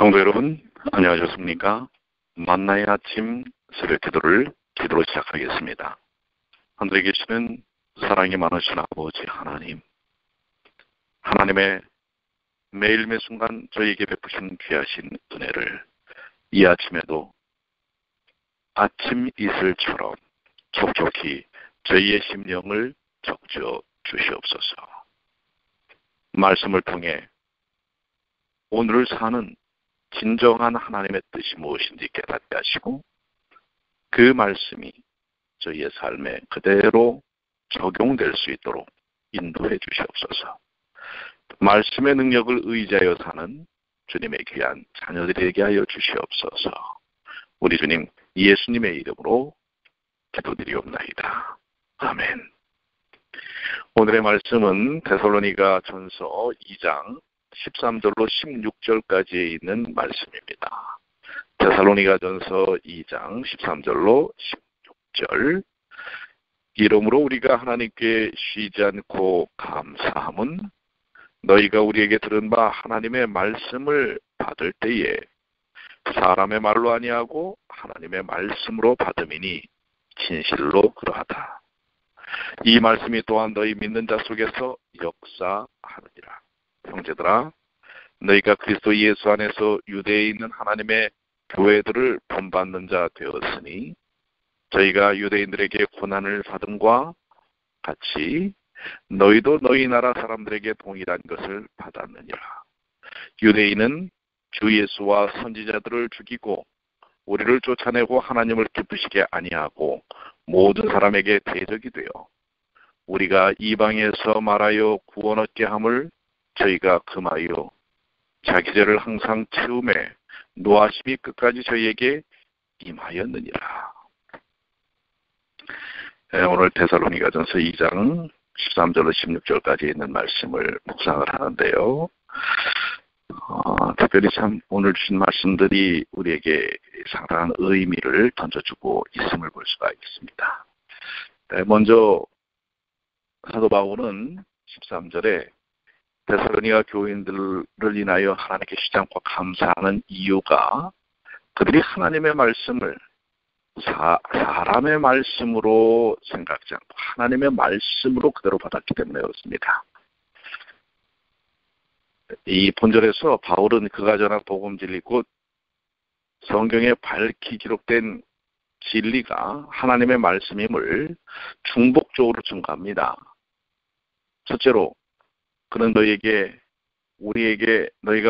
성도 여러분, 안녕하셨습니까? 만나의 아침 새벽 기도로 시작하겠습니다. 하늘에 계시는 사랑이 많으신 아버지 하나님의 매일 매 순간 저희에게 베푸신 귀하신 은혜를 이 아침에도 아침 이슬처럼 촉촉히 저희의 심령을 적셔 주시옵소서. 말씀을 통해 오늘을 사는 진정한 하나님의 뜻이 무엇인지 깨닫게 하시고 그 말씀이 저희의 삶에 그대로 적용될 수 있도록 인도해 주시옵소서. 말씀의 능력을 의지하여 사는 주님의 귀한 자녀들에게 하여 주시옵소서. 우리 주님 예수님의 이름으로 기도드리옵나이다. 아멘. 오늘의 말씀은 데살로니가 전서 2장 13절로 16절까지에 있는 말씀입니다. 데살로니가 전서 2장 13절로 16절. 이러므로 우리가 하나님께 쉬지 않고 감사함은 너희가 우리에게 들은 바 하나님의 말씀을 받을 때에 사람의 말로 아니하고 하나님의 말씀으로 받음이니 진실로 그러하다. 이 말씀이 또한 너희 믿는 자 속에서 역사하느니라. 형제들아, 너희가 그리스도 예수 안에서 유대에 있는 하나님의 교회들을 본받는 자 되었으니 저희가 유대인들에게 고난을 받음과 같이 너희도 너희 나라 사람들에게 동일한 것을 받았느니라. 유대인은 주 예수와 선지자들을 죽이고 우리를 쫓아내고 하나님을 기쁘시게 아니하고 모든 사람에게 대적이 되어 우리가 이방에서 말하여 구원 얻게 함을 저희가 금하여 자기 죄를 항상 채우매 노하심이 끝까지 저희에게 임하였느니라. 오늘 데살로니가전서 2장 13절로 16절까지 있는 말씀을 묵상을 하는데요. 특별히 참 오늘 주신 말씀들이 우리에게 상당한 의미를 던져주고 있음을 볼 수가 있습니다. 먼저 사도 바울은 13절에 데살로니가 교인들을 인하여 하나님께 쉬지 않고 감사하는 이유가 그들이 하나님의 말씀을 사람의 말씀으로 생각지 않고 하나님의 말씀으로 그대로 받았기 때문에 그렇습니다. 이 본절에서 바울은 그가 전한 복음 진리 곧 성경에 밝히 기록된 진리가 하나님의 말씀임을 중복적으로 증거합니다. 첫째로 그는 너희가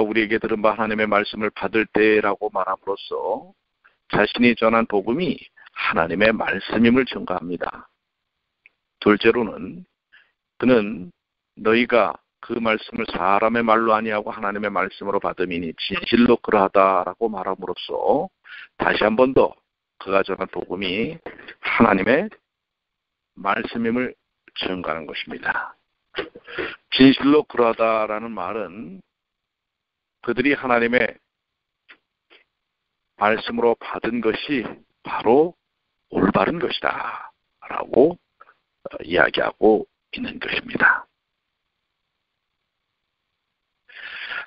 우리에게 들은 바 하나님의 말씀을 받을 때라고 말함으로써 자신이 전한 복음이 하나님의 말씀임을 증거합니다. 둘째로는 그는 너희가 그 말씀을 사람의 말로 아니하고 하나님의 말씀으로 받음이니 진실로 그러하다라고 말함으로써 다시 한 번 더 그가 전한 복음이 하나님의 말씀임을 증거하는 것입니다. 진실로 그러하다라는 말은 그들이 하나님의 말씀으로 받은 것이 바로 올바른 것이다 라고 이야기하고 있는 것입니다.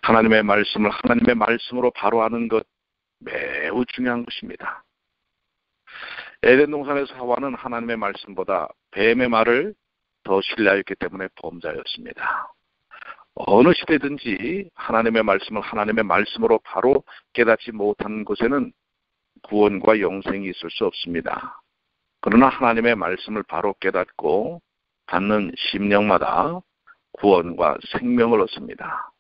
하나님의 말씀을 하나님의 말씀으로 바로 하는 것 매우 중요한 것입니다. 에덴 동산에서 하와는 하나님의 말씀보다 뱀의 말을 더 신뢰하였기 때문에 범자였습니다. 어느 시대든지 하나님의 말씀을 하나님의 말씀으로 바로 깨닫지 못한 곳에는 구원과 영생이 있을 수 없습니다. 그러나 하나님의 말씀을 바로 깨닫고 받는 심령마다 구원과 생명을 얻습니다.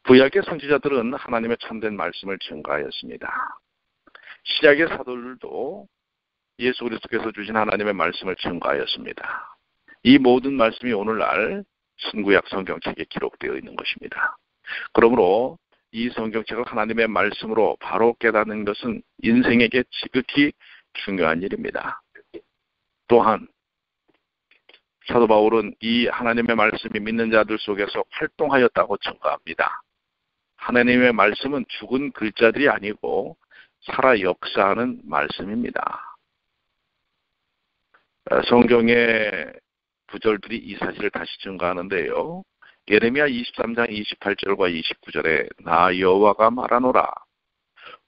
구약의 선지자들은 하나님의 참된 말씀을 증거하였습니다. 신약의 사도들도 예수 그리스도께서 주신 하나님의 말씀을 증거하였습니다. 이 모든 말씀이 오늘날 신구약 성경책에 기록되어 있는 것입니다. 그러므로 이 성경책을 하나님의 말씀으로 바로 깨닫는 것은 인생에게 지극히 중요한 일입니다. 또한 사도 바울은 이 하나님의 말씀이 믿는 자들 속에서 활동하였다고 증거합니다. 하나님의 말씀은 죽은 글자들이 아니고 살아 역사하는 말씀입니다. 성경의 구절들이 이 사실을 다시 증거하는데요. 예레미야 23장 28절과 29절에 나 여호와가 말하노라.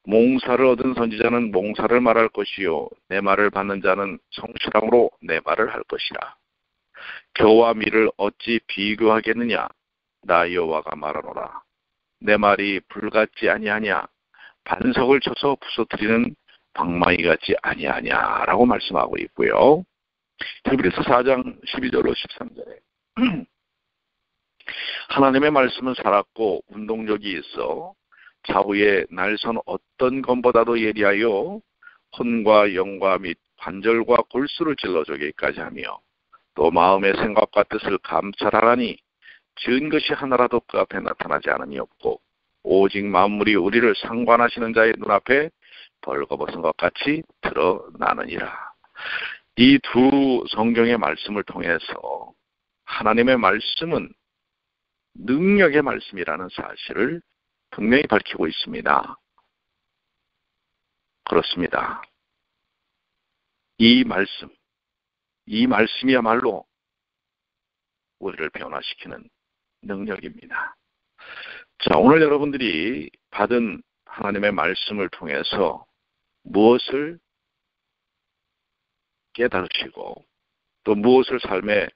몽사를 얻은 선지자는 몽사를 말할 것이요 내 말을 받는 자는 성실함으로 내 말을 할 것이라. 겨와 밀을 어찌 비교하겠느냐. 나 여호와가 말하노라. 내 말이 불같지 아니하냐. 반석을 쳐서 부서뜨리는 방망이 같지 아니하냐 라고 말씀하고 있고요. 히브리서 4장 12절로 13절에 하나님의 말씀은 살았고 운동력이 있어 좌우의 날선 어떤 것보다도 예리하여 혼과 영과 및 관절과 골수를 찔러주기까지 하며 또 마음의 생각과 뜻을 감찰하라니 지은 것이 하나라도 그 앞에 나타나지 않음이 없고 오직 만물이 우리를 상관하시는 자의 눈앞에 벌거벗은 것 같이 드러나느니라. 이 두 성경의 말씀을 통해서 하나님의 말씀은 능력의 말씀이라는 사실을 분명히 밝히고 있습니다. 그렇습니다. 이 말씀이야말로 우리를 변화시키는 능력입니다. 자, 오늘 여러분들이 받은 하나님의 말씀을 통해서 무엇을 깨달으시고 또 무엇을 삶에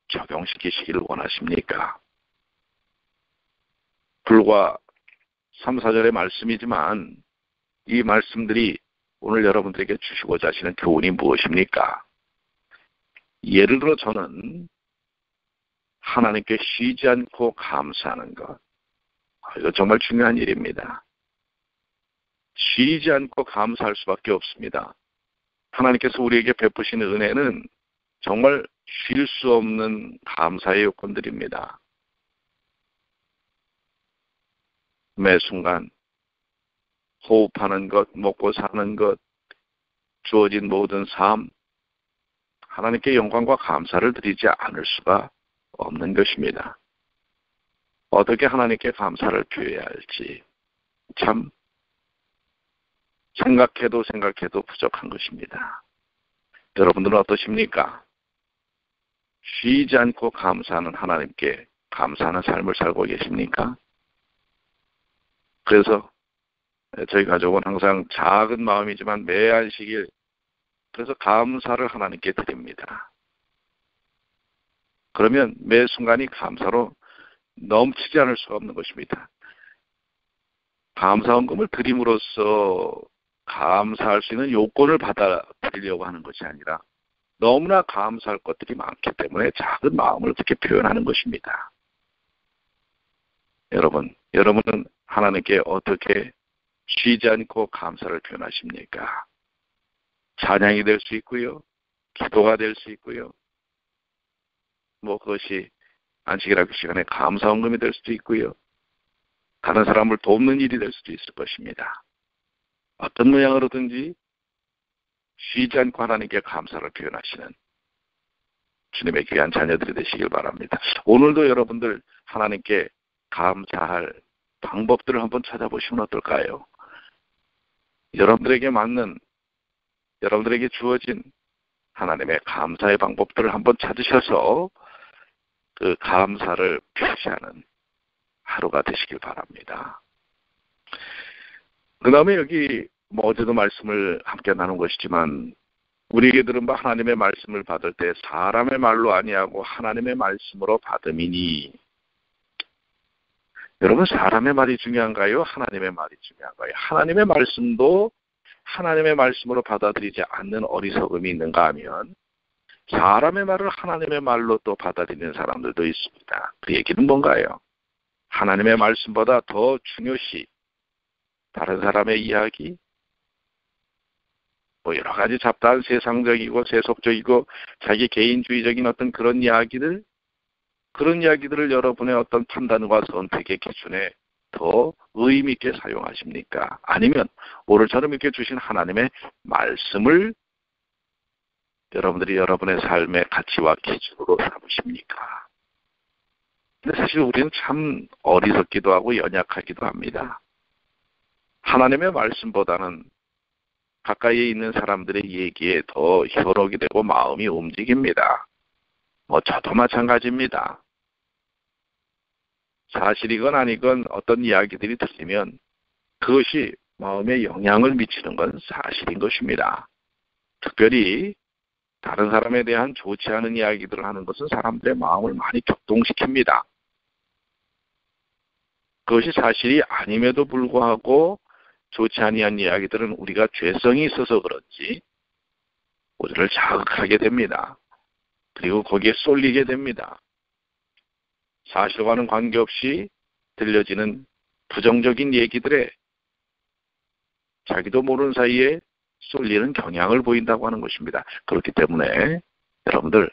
적용시키시기를 원하십니까? 불과 3, 4절의 말씀이지만 이 말씀들이 오늘 여러분들에게 주시고자 하시는 교훈이 무엇입니까? 예를 들어 저는 하나님께 쉬지 않고 감사하는 것. 이거 정말 중요한 일입니다. 쉬지 않고 감사할 수밖에 없습니다. 하나님께서 우리에게 베푸신 은혜는 정말 쉴 수 없는 감사의 요건들입니다. 매 순간 호흡하는 것, 먹고 사는 것, 주어진 모든 삶, 하나님께 영광과 감사를 드리지 않을 수가 없는 것입니다. 어떻게 하나님께 감사를 표해야 할지 참 생각해도 부족한 것입니다. 여러분들은 어떠십니까? 쉬지 않고 감사하는 하나님께 감사하는 삶을 살고 계십니까? 그래서 저희 가족은 항상 작은 마음이지만 매 안식일 그래서 감사를 하나님께 드립니다. 그러면 매 순간이 감사로 넘치지 않을 수가 없는 것입니다. 감사헌금을 드림으로써 감사할 수 있는 요건을 받아들이려고 하는 것이 아니라 너무나 감사할 것들이 많기 때문에 작은 마음을 어떻게 표현하는 것입니다. 여러분은 하나님께 어떻게 쉬지 않고 감사를 표현하십니까? 찬양이 될 수 있고요. 기도가 될 수 있고요. 그것이 안식일학교 시간에 감사헌금이 될 수도 있고요. 다른 사람을 돕는 일이 될 수도 있을 것입니다. 어떤 모양으로든지 쉬지 않고 하나님께 감사를 표현하시는 주님의 귀한 자녀들이 되시길 바랍니다. 오늘도 여러분들 하나님께 감사할 방법들을 한번 찾아보시면 어떨까요? 여러분들에게 맞는, 여러분들에게 주어진 하나님의 감사의 방법들을 한번 찾으셔서 그 감사를 표시하는 하루가 되시길 바랍니다. 그 다음에 여기 어제도 말씀을 함께 나눈 것이지만 우리에게 들은 바 하나님의 말씀을 받을 때 사람의 말로 아니하고 하나님의 말씀으로 받음이니. 여러분, 사람의 말이 중요한가요? 하나님의 말이 중요한가요? 하나님의 말씀도 하나님의 말씀으로 받아들이지 않는 어리석음이 있는가 하면 사람의 말을 하나님의 말로 또 받아들이는 사람들도 있습니다. 그 얘기는 뭔가요? 하나님의 말씀보다 더 중요시 다른 사람의 이야기, 여러 가지 잡다한 세상적이고 세속적이고 자기 개인주의적인 어떤 그런 이야기들을 여러분의 어떤 판단과 선택의 기준에 더 의미 있게 사용하십니까? 아니면 오늘처럼 이렇게 주신 하나님의 말씀을 여러분들이 여러분의 삶의 가치와 기준으로 삼으십니까? 근데 사실 우리는 참 어리석기도 하고 연약하기도 합니다. 하나님의 말씀보다는 가까이에 있는 사람들의 얘기에 더 현혹이 되고 마음이 움직입니다. 저도 마찬가지입니다. 사실이건 아니건 어떤 이야기들이 들리면 그것이 마음에 영향을 미치는 건 사실인 것입니다. 특별히 다른 사람에 대한 좋지 않은 이야기들을 하는 것은 사람들의 마음을 많이 격동시킵니다. 그것이 사실이 아님에도 불구하고 좋지 아니한 이야기들은 우리가 죄성이 있어서 그런지 우리를 자극하게 됩니다. 그리고 거기에 쏠리게 됩니다. 사실과는 관계없이 들려지는 부정적인 얘기들에 자기도 모르는 사이에 쏠리는 경향을 보인다고 하는 것입니다. 그렇기 때문에 여러분들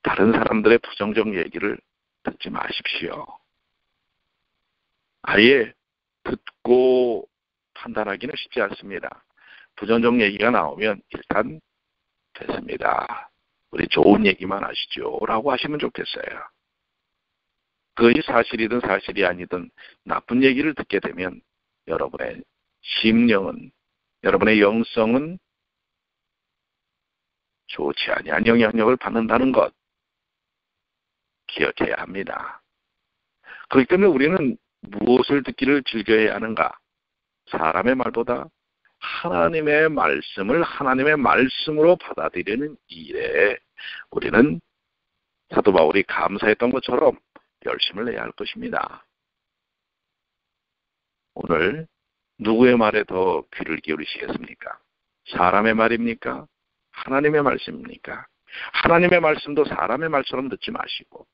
다른 사람들의 부정적 얘기를 듣지 마십시오. 아예 듣고 판단하기는 쉽지 않습니다. 부정적 얘기가 나오면 일단 됐습니다. 우리 좋은 얘기만 하시죠 라고 하시면 좋겠어요. 그것이 사실이든 사실이 아니든 나쁜 얘기를 듣게 되면 여러분의 심령은, 여러분의 영성은 좋지 아니한 영향력을 받는다는 것 기억해야 합니다. 그렇기 때문에 우리는 무엇을 듣기를 즐겨야 하는가? 사람의 말보다 하나님의 말씀을 하나님의 말씀으로 받아들이는 일에 우리는 사도 바울이 감사했던 것처럼 열심을 내야 할 것입니다. 오늘 누구의 말에 더 귀를 기울이시겠습니까? 사람의 말입니까? 하나님의 말씀입니까? 하나님의 말씀도 사람의 말처럼 듣지 마시고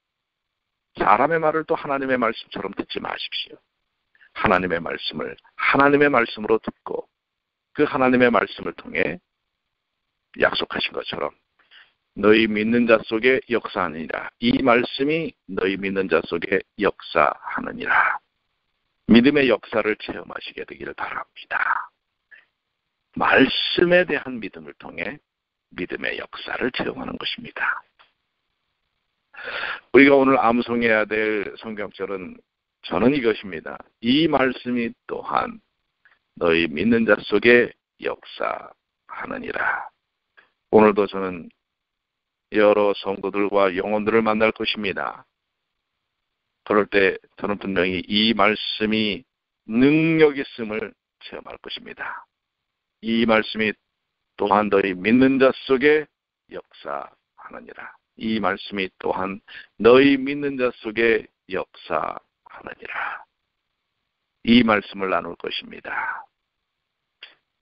사람의 말을 또 하나님의 말씀처럼 듣지 마십시오. 하나님의 말씀을 하나님의 말씀으로 듣고 그 하나님의 말씀을 통해 약속하신 것처럼 너희 믿는 자 속에 역사하느니라. 이 말씀이 너희 믿는 자 속에 역사하느니라. 믿음의 역사를 체험하시게 되기를 바랍니다. 말씀에 대한 믿음을 통해 믿음의 역사를 체험하는 것입니다. 우리가 오늘 암송해야 될 성경절은 저는 이것입니다. 이 말씀이 또한 너희 믿는 자 속에 역사하느니라. 오늘도 저는 여러 성도들과 영혼들을 만날 것입니다. 그럴 때 저는 분명히 이 말씀이 능력 있음을 체험할 것입니다. 이 말씀이 또한 너희 믿는 자 속에 역사하느니라. 이 말씀이 또한 너희 믿는 자 속에 역사하느니라. 이 말씀을 나눌 것입니다.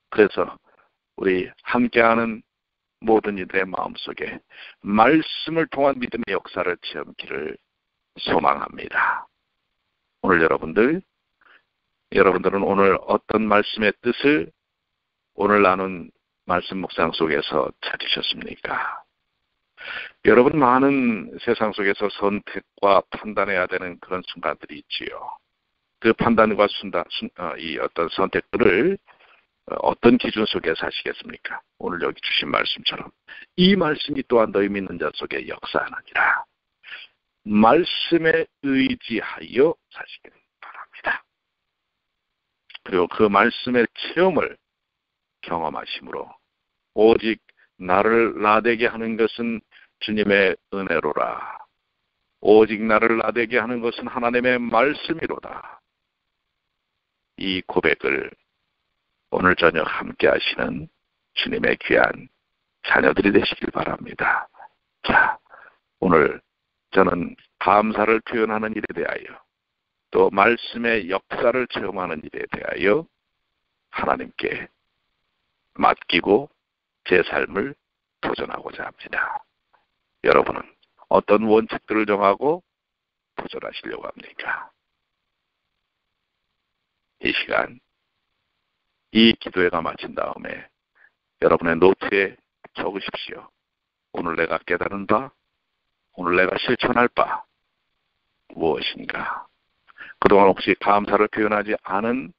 그래서 우리 함께하는 모든 이들의 마음속에 말씀을 통한 믿음의 역사를 체험기를 소망합니다. 오늘 여러분들은 오늘 어떤 말씀의 뜻을 오늘 나눈 말씀 묵상 속에서 찾으셨습니까? 여러분 많은 세상 속에서 선택과 판단해야 되는 그런 순간들이 있지요. 그 판단과 이 어떤 선택들을 어떤 기준 속에서 하시겠습니까? 오늘 여기 주신 말씀처럼 이 말씀이 또한 너희 믿는 자 속에 역사하느니라. 말씀에 의지하여 사시길 바랍니다. 그리고 그 말씀의 체험을 경험하심으로 오직 나를 나되게 하는 것은 주님의 은혜로라. 오직 나를 나되게 하는 것은 하나님의 말씀이로다. 이 고백을 오늘 저녁 함께 하시는 주님의 귀한 자녀들이 되시길 바랍니다. 자, 오늘 저는 감사를 표현하는 일에 대하여 또 말씀의 역사를 체험하는 일에 대하여 하나님께 맡기고 제 삶을 도전하고자 합니다. 여러분은 어떤 원칙들을 정하고 도전하시려고 합니까? 이 시간 이 기도회가 마친 다음에 여러분의 노트에 적으십시오. 오늘 내가 깨달은 바, 오늘 내가 실천할 바 무엇인가? 그동안 혹시 감사를 표현하지 않은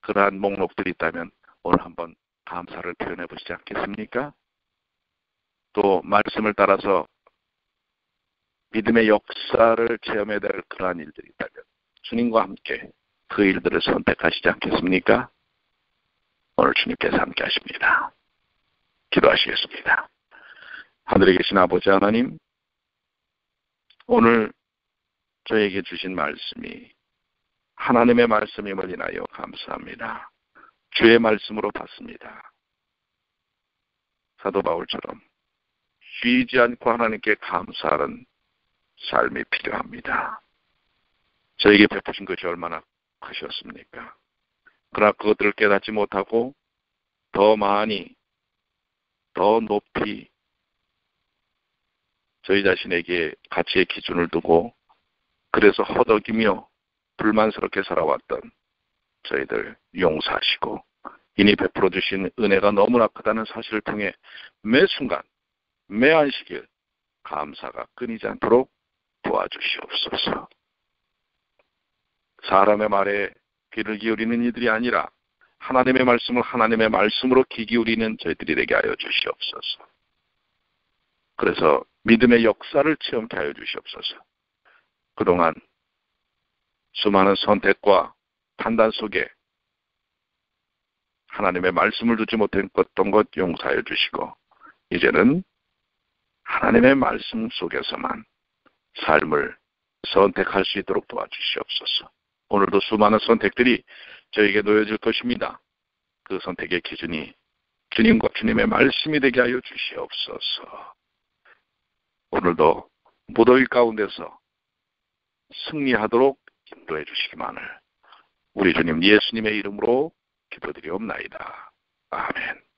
그러한 목록들이 있다면 오늘 한번 감사를 표현해 보시지 않겠습니까? 또 말씀을 따라서 믿음의 역사를 체험해야 될 그러한 일들이 있다면 주님과 함께 그 일들을 선택하시지 않겠습니까? 오늘 주님께서 함께 하십니다. 기도하시겠습니다. 하늘에 계신 아버지 하나님, 오늘 저에게 주신 말씀이 하나님의 말씀임을 인하여 감사합니다. 주의 말씀으로 받습니다. 사도 바울처럼 쉬지 않고 하나님께 감사하는 삶이 필요합니다. 저에게 베푸신 것이 얼마나 크셨습니까? 그러나 그것들을 깨닫지 못하고 더 많이, 더 높이 저희 자신에게 가치의 기준을 두고 그래서 허덕이며 불만스럽게 살아왔던 저희들 용서하시고 이니 베풀어 주신 은혜가 너무나 크다는 사실을 통해 매 순간, 매 안식일 감사가 끊이지 않도록 도와주시옵소서. 사람의 말에 귀를 기울이는 이들이 아니라 하나님의 말씀을 하나님의 말씀으로 귀 기울이는 저희들이 되게 하여 주시옵소서. 그래서 믿음의 역사를 체험케 하여 주시옵소서. 그동안 수많은 선택과 판단 속에 하나님의 말씀을 두지 못했던 것 용서하여 주시고 이제는 하나님의 말씀 속에서만 삶을 선택할 수 있도록 도와주시옵소서. 오늘도 수많은 선택들이 저에게 놓여질 것입니다. 그 선택의 기준이 주님과 주님의 말씀이 되게 하여 주시옵소서. 오늘도 무더위 가운데서 승리하도록 인도해 주시기만을 우리 주님 예수님의 이름으로 기도드리옵나이다. 아멘.